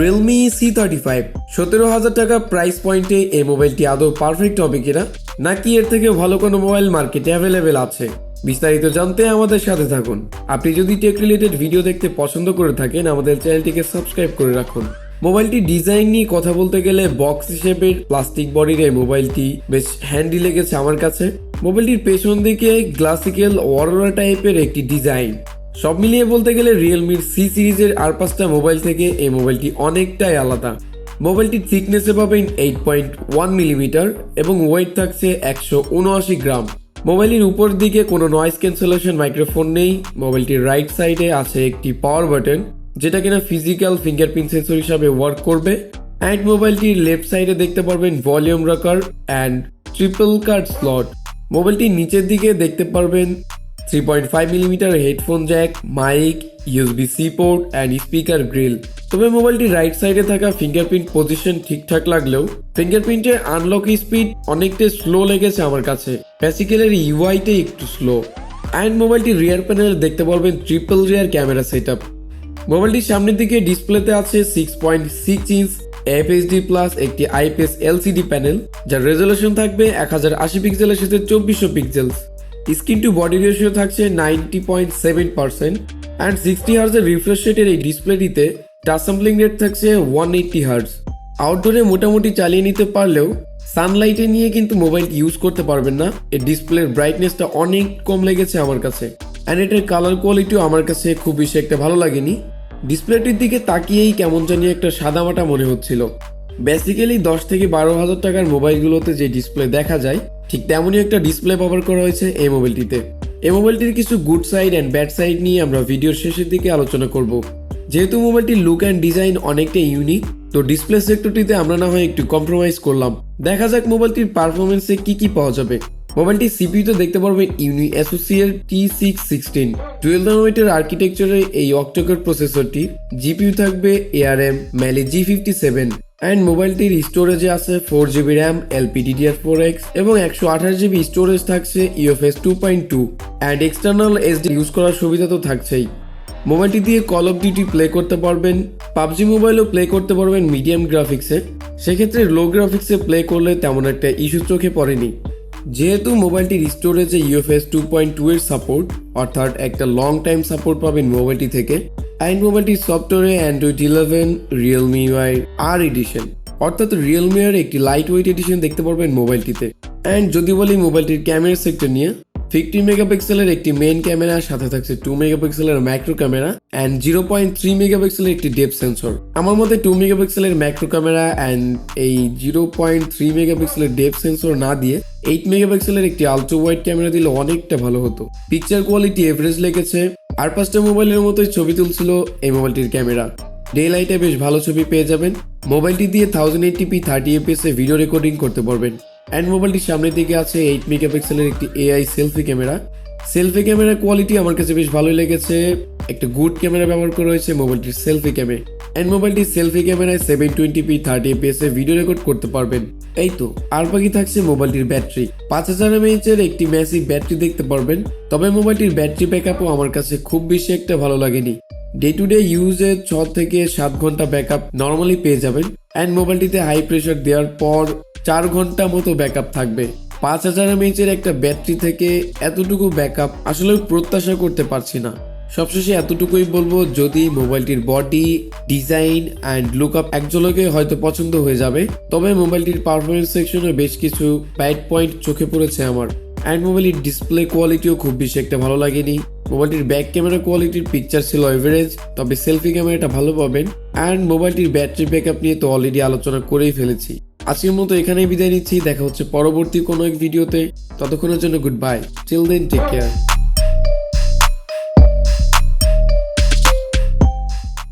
Realme C35 17,000 টাকা price পয়েন্টে এই মোবাইলটি আদৌ পারফেক্ট হবে কিনা, নাকি এর থেকে ভালো কোনো মোবাইল মার্কেটে অ্যাভেলেবেল আছে, বিস্তারিত জানতে আমাদের সাথে থাকুন। আপনি যদি টেক রিলেটেড ভিডিও দেখতে পছন্দ করে থাকেন, আমাদের চ্যানেলটিকে সাবস্ক্রাইব করে রাখুন। মোবাইলটির ডিজাইন নিয়ে কথা বলতে গেলে বক্স হিসেবে প্লাস্টিক বডির এই মোবাইলটি বেশ হ্যান্ডি লেগেছে আমার কাছে। মোবাইলটির পেছন দিকে ক্লাসিক্যাল অরোরা টাইপের একটি ডিজাইন। সব মিলিয়ে বলতে গেলে রিয়েলমির সি সিরিজের আর 5টা মোবাইল থেকে এই মোবাইলটি অনেকটাই আলাদা। মোবাইলটির থিকনেসে পাবেন 8.1 মিলিমিটার এবং ওয়েট থাকছে 179 গ্রাম। মোবাইলের উপর দিকে কোনো নয়েজ ক্যান্সেলেশন মাইক্রোফোন নেই। মোবাইলটির রাইট সাইডে আছে একটি পাওয়ার বাটন, যেটা কিনা ফিজিক্যাল ফিঙ্গারপ্রিন্ট সেন্সর হিসাবে ওয়ার্ক করবে। অ্যান্ড মোবাইলটির লেফট সাইডে দেখতে পারবেন volume rocker and triple card slot. মোবাইলটির নিচের দিকে দেখতে পারবেন 3.5 millimetre headphone jack, mic, USB-C port and speaker grille. তবে মোবাইলটির রাইট সাইডে থাকা ফিঙ্গারপ্রিন্ট পজিশন ঠিকঠাক লাগলেও ফিঙ্গারপ্রিন্টের আনলক স্পিড অনেকটা স্লো লেগেছে আমার কাছে। বেসিক্যালি ইউআইটাই একটু স্লো। অ্যান্ড মোবাইলটির রিয়ার প্যানেলে দেখতে পারবেন ট্রিপল রিয়ার ক্যামেরা সেটআপ। মোবাইলটির সামনের দিকে ডিসপ্লেতে আছে 6.6 ইঞ্চ FHD প্লাস একটি IPS LCD প্যানেল, যার রেজলিউশন থাকবে 1080 পিক্সেলের সাথে 2400 pixel. Screen to body ratio থাকছে 90.7% অ্যান্ড 60 হার্জের রিফ্রেশ রেটের এই ডিসপ্লেটিতে টাচ স্যাম্পলিং রেট থাকছে 180 হার্জ। আউটডোরে মোটামুটি চালিয়ে নিতে পারলেও সানলাইটে নিয়ে কিন্তু মোবাইল ইউজ করতে পারবেন না। এই ডিসপ্লের ব্রাইটনেসটা অনেক কম লেগেছে আমার কাছে। অ্যান্ড এটার কালার কোয়ালিটিও আমার কাছে খুব বেশি একটা ভালো লাগেনি। ডিসপ্লেটির দিকে তাকিয়েই কেমন জানি একটা সাদামাটা মনে হচ্ছিল। বেসিক্যালি 10 থেকে 12,000 টাকার মোবাইলগুলোতে যে ডিসপ্লে দেখা যায়, ঠিক তেমনই একটা ডিসপ্লে ব্যবহার করা হয়েছে এই মোবাইলটিতে। এই মোবাইলটির কিছু good side and bad side নিয়ে আমরা ভিডিওর শেষের দিকে আলোচনা করব। যেহেতু মোবাইলটির লুক অ্যান্ড ডিজাইন অনেকটা ইউনিক, তো ডিসপ্লে সেক্টরটিতে আমরা না হয় একটু কম্প্রোমাইজ করলাম। দেখা যাক মোবাইলটির পারফরমেন্সে কি পাওয়া যাবে। মোবাইলটির সিপিইউতে দেখতে পারবেন ইউনি অ্যাসোসিয়েট T616 ডুয়েল নানোমিটার আর্কিটেকচারের এই octa-core প্রসেসরটি। জিপিইউ থাকবে ARM Mali G57 অ্যান্ড মোবাইলটির স্টোরেজে আছে 4GB RAM LPDDR4X এবং 128GB স্টোরেজ থাকছে UFS 2.2 and external SD use করার সুবিধা তো থাকছেই। মোবাইলটি দিয়ে কল অফ ডিউটি প্লে করতে পারবেন, পাবজি মোবাইলও প্লে করতে পারবেন মিডিয়াম গ্রাফিক্সে। সেক্ষেত্রে লো গ্রাফিক্সে প্লে করলে তেমন একটা ইস্যু চোখে পড়েনি। যেহেতু মোবাইলটির স্টোরেজে UFS 2.2 এর সাপোর্ট, অর্থাৎ একটা লং টাইম সাপোর্ট পাবেন মোবাইলটি থেকে। অ্যান্ড মোবাইলটির সফটওয়্যারে Android 11 Realme R এডিশন, অর্থাৎ Realme এর একটি লাইট ওয়েট এডিশন দেখতে পারবেন মোবাইলটিতে। অ্যান্ড যদি বলি মোবাইলটির ক্যামেরা সেক্টর নিয়ে, 50 মেগাপিক্সেলের একটি মেইন ক্যামেরা, সাথে থাকছে 2 মেগাপিক্সেলের ম্যাক্রো ক্যামেরা অ্যান্ড 0.3 মেগাপিক্সেলের একটি ডেপথ সেন্সর। আমার মতে 2 মেগাপিক্সেলের ম্যাক্রো ক্যামেরা অ্যান্ড এই 0.3 মেগাপিক্সেলের ডেপথ সেন্সর না দিয়ে 8 মেগাপিক্সেলের একটি আলট্রা ওয়াইড ক্যামেরা দিলে অনেকটা ভালো হতো। পিকচার কোয়ালিটি এভারেজ লেগেছে। আর 5টা মোবাইলের মতোই ছবি তুলছিল এই মোবাইলটির ক্যামেরা। ডে লাইটে বেশ ভালো ছবি পেয়ে যাবেন। মোবাইলটি দিয়ে 1080p 30fps এ ভিডিও রেকর্ডিং করতে পারবেন। অ্যান্ড মোবাইলটির সামনের দিকে আছে 8 মেগাপিক্সেলের একটি AI সেলফি ক্যামেরা। সেলফি ক্যামেরার কোয়ালিটি আমার কাছে বেশ ভালোই লেগেছে। একটা গুড ক্যামেরা ব্যবহার করা হয়েছে মোবাইলটির সেলফি ক্যামেরা। অ্যান্ড মোবাইলটির সেলফি ক্যামেরায় 720p 30fps এ ভিডিও রেকর্ড করতে পারবেন। এই তো, আর বাকি থাকছে মোবাইলটির ব্যাটারি। 5000 mAh এর একটি ম্যাসিভ ব্যাটারি দেখতে পারবেন। তবে মোবাইলটির ব্যাটারি ব্যাকআপও আমার কাছে খুব বেশি একটা ভালো লাগেনি। ডে টু ডে ইউজে 6 থেকে 7 ঘন্টা ব্যাকআপ নর্মালি পেয়ে যাবেন। অ্যান্ড মোবাইলটিতে হাই প্রেশার দেওয়ার পর 4 ঘন্টা মতো ব্যাকআপ থাকবে। 5000 mAh এর একটা ব্যাটারি থেকে এতটুকু ব্যাকআপ আসলে প্রত্যাশা করতে পারছি না। সবশেষে এতটুকুই বলবো, যদি মোবাইলটির বডি, ডিজাইন অ্যান্ড লুকআপ এক ঝলকে হয়তো পছন্দ হয়ে যাবে, তবে মোবাইলটির পারফরমেন্স সেকশনে বেশ কিছু ব্যাড পয়েন্ট চোখে পড়েছে আমার। অ্যান্ড মোবাইলের ডিসপ্লে কোয়ালিটিও খুব বেশি একটা ভালো লাগেনি। মোবাইলটির ব্যাক ক্যামেরা কোয়ালিটির পিকচার ছিল এভারেজ, তবে সেলফি ক্যামেরাটা ভালো পাবেন। অ্যান্ড মোবাইলটির ব্যাটারি ব্যাকআপ নিয়ে তো অলরেডি আলোচনা করেই ফেলেছি। আজকের মতো এখানেই বিদায় নিচ্ছি। দেখা হচ্ছে পরবর্তী কোনো এক ভিডিওতে। ততক্ষণের জন্য goodbye. Till then take care.